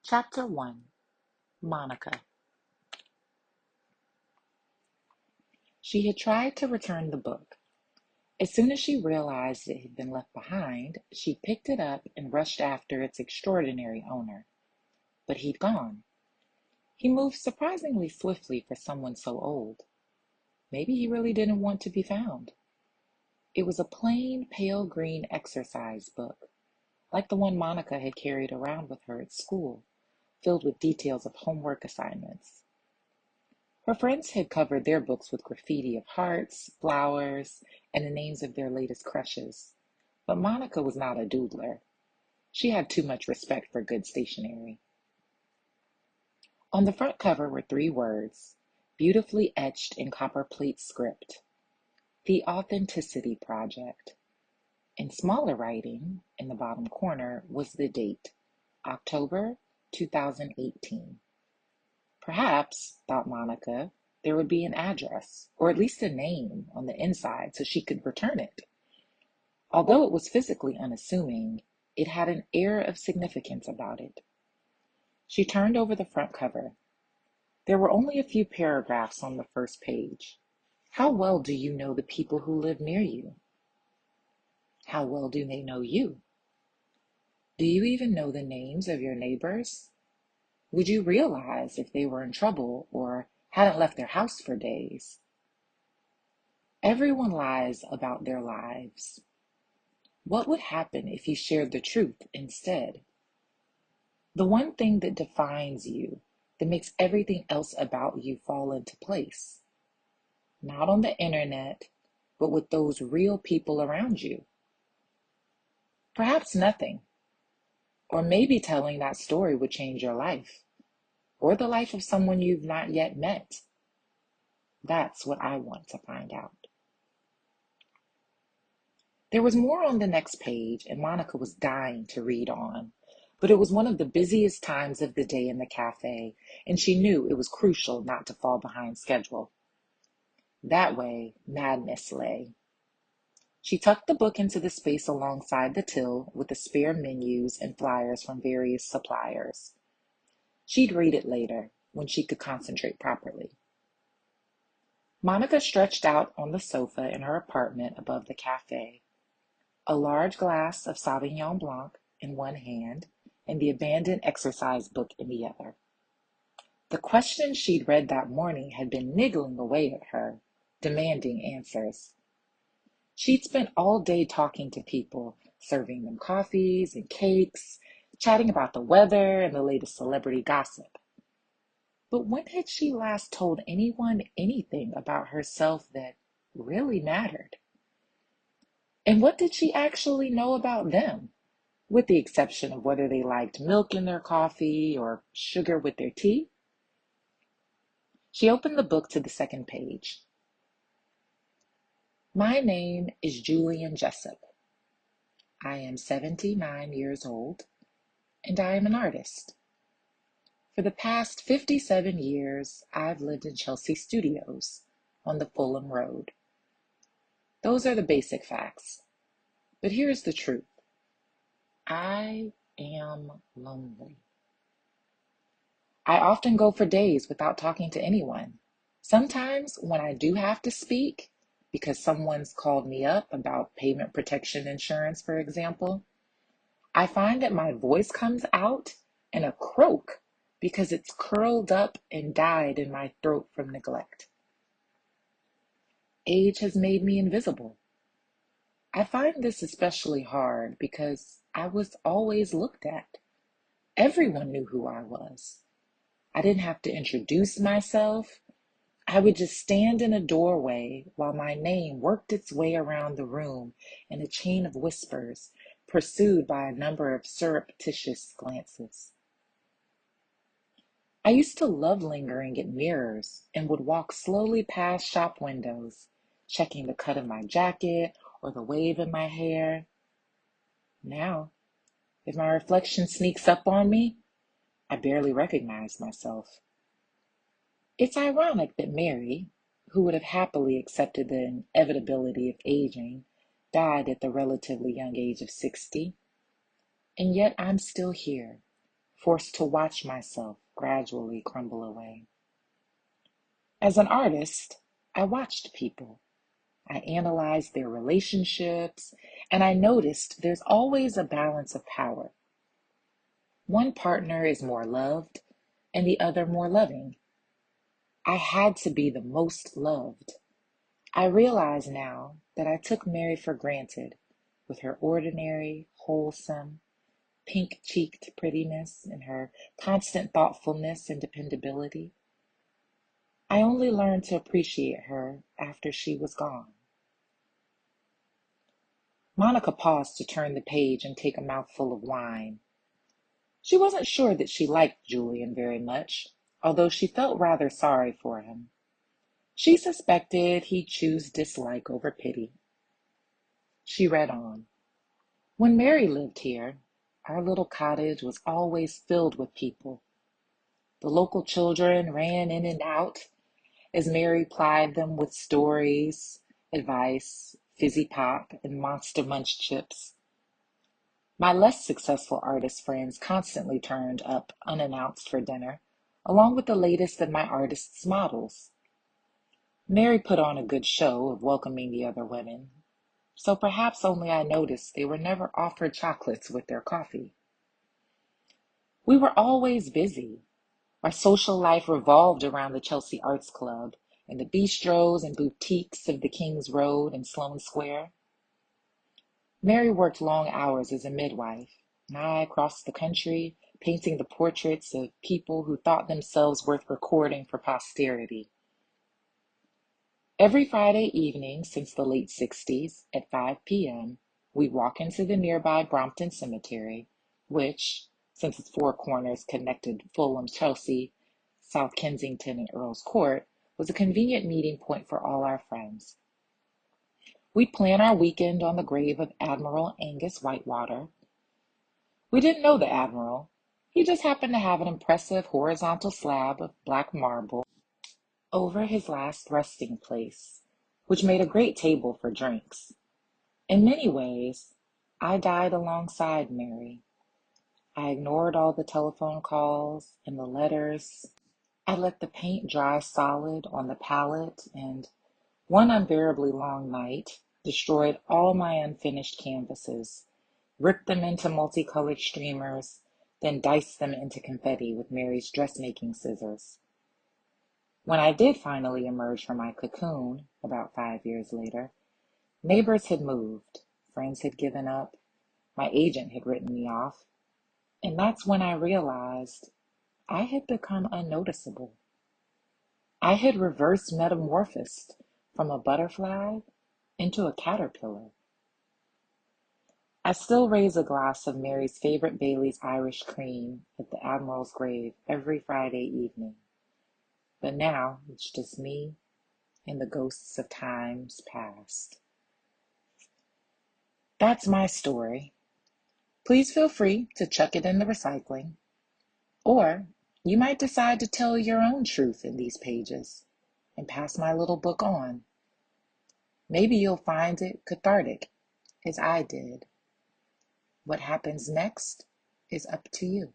Chapter 1. Monica. She had tried to return the book. As soon as she realized it had been left behind, she picked it up and rushed after its extraordinary owner. But he'd gone. He moved surprisingly swiftly for someone so old. Maybe he really didn't want to be found. It was a plain, pale green exercise book, like the one Monica had carried around with her at school, filled with details of homework assignments. Her friends had covered their books with graffiti of hearts, flowers, and the names of their latest crushes. But Monica was not a doodler. She had too much respect for good stationery. On the front cover were three words, beautifully etched in copperplate script: The Authenticity Project. In smaller writing, in the bottom corner, was the date, October 2018. Perhaps, thought Monica, there would be an address, or at least a name, on the inside so she could return it. Although it was physically unassuming, it had an air of significance about it. She turned over the front cover. There were only a few paragraphs on the first page. How well do you know the people who live near you? How well do they know you? Do you even know the names of your neighbors? Would you realize if they were in trouble or hadn't left their house for days? Everyone lies about their lives. What would happen if you shared the truth instead? The one thing that defines you, that makes everything else about you fall into place. Not on the internet, but with those real people around you. Perhaps nothing. Or maybe telling that story would change your life, or the life of someone you've not yet met. That's what I want to find out. There was more on the next page, and Monica was dying to read on. But it was one of the busiest times of the day in the cafe, and she knew it was crucial not to fall behind schedule. That way, madness lay. She tucked the book into the space alongside the till with the spare menus and flyers from various suppliers. She'd read it later, when she could concentrate properly. Monica stretched out on the sofa in her apartment above the cafe, a large glass of Sauvignon Blanc in one hand and the abandoned exercise book in the other. The questions she'd read that morning had been niggling away at her, demanding answers. She'd spent all day talking to people, serving them coffees and cakes, chatting about the weather and the latest celebrity gossip. But when had she last told anyone anything about herself that really mattered? And what did she actually know about them, with the exception of whether they liked milk in their coffee or sugar with their tea? She opened the book to the second page. My name is Julian Jessup. I am 79 years old, and I am an artist. For the past 57 years, I've lived in Chelsea Studios on the Fulham Road. Those are the basic facts. But here's the truth. I am lonely. I often go for days without talking to anyone. Sometimes when I do have to speak, because someone's called me up about payment protection insurance, for example, I find that my voice comes out in a croak because it's curled up and died in my throat from neglect. Age has made me invisible. I find this especially hard because I was always looked at. Everyone knew who I was. I didn't have to introduce myself. I would just stand in a doorway while my name worked its way around the room in a chain of whispers, pursued by a number of surreptitious glances. I used to love lingering at mirrors and would walk slowly past shop windows, checking the cut of my jacket or the wave in my hair. Now, if my reflection sneaks up on me, I barely recognize myself. It's ironic that Mary, who would have happily accepted the inevitability of aging, died at the relatively young age of 60, and yet I'm still here, forced to watch myself gradually crumble away. As an artist, I watched people. I analyzed their relationships, and I noticed there's always a balance of power. One partner is more loved, and the other more loving. I had to be the most loved. I realize now that I took Mary for granted with her ordinary, wholesome, pink cheeked prettiness and her constant thoughtfulness and dependability. I only learned to appreciate her after she was gone. Monica paused to turn the page and take a mouthful of wine. She wasn't sure that she liked Julian very much, although she felt rather sorry for him. She suspected he'd choose dislike over pity. She read on. When Mary lived here, our little cottage was always filled with people. The local children ran in and out as Mary plied them with stories, advice, fizzy pop, and Monster Munch chips. My less successful artist friends constantly turned up unannounced for dinner, along with the latest of my artist's models. Mary put on a good show of welcoming the other women, so perhaps only I noticed they were never offered chocolates with their coffee. We were always busy. Our social life revolved around the Chelsea Arts Club and the bistros and boutiques of the King's Road and Sloane Square. Mary worked long hours as a midwife, and I crossed the country, painting the portraits of people who thought themselves worth recording for posterity. Every Friday evening since the late 60s at 5 p.m., we'd walk into the nearby Brompton Cemetery, which, since its four corners connected Fulham, Chelsea, South Kensington, and Earl's Court, was a convenient meeting point for all our friends. We'd plan our weekend on the grave of Admiral Angus Whitewater. We didn't know the Admiral. He just happened to have an impressive horizontal slab of black marble over his last resting place, which made a great table for drinks. In many ways, I died alongside Mary. I ignored all the telephone calls and the letters. I let the paint dry solid on the palette, and one unbearably long night destroyed all my unfinished canvases, ripped them into multicolored streamers, then diced them into confetti with Mary's dressmaking scissors. When I did finally emerge from my cocoon, about 5 years later, neighbors had moved, friends had given up, my agent had written me off, and that's when I realized I had become unnoticeable. I had reverse metamorphosed from a butterfly into a caterpillar. I still raise a glass of Mary's favorite Bailey's Irish cream at the Admiral's grave every Friday evening. But now it's just me and the ghosts of times past. That's my story. Please feel free to chuck it in the recycling. Or you might decide to tell your own truth in these pages and pass my little book on. Maybe you'll find it cathartic, as I did. What happens next is up to you.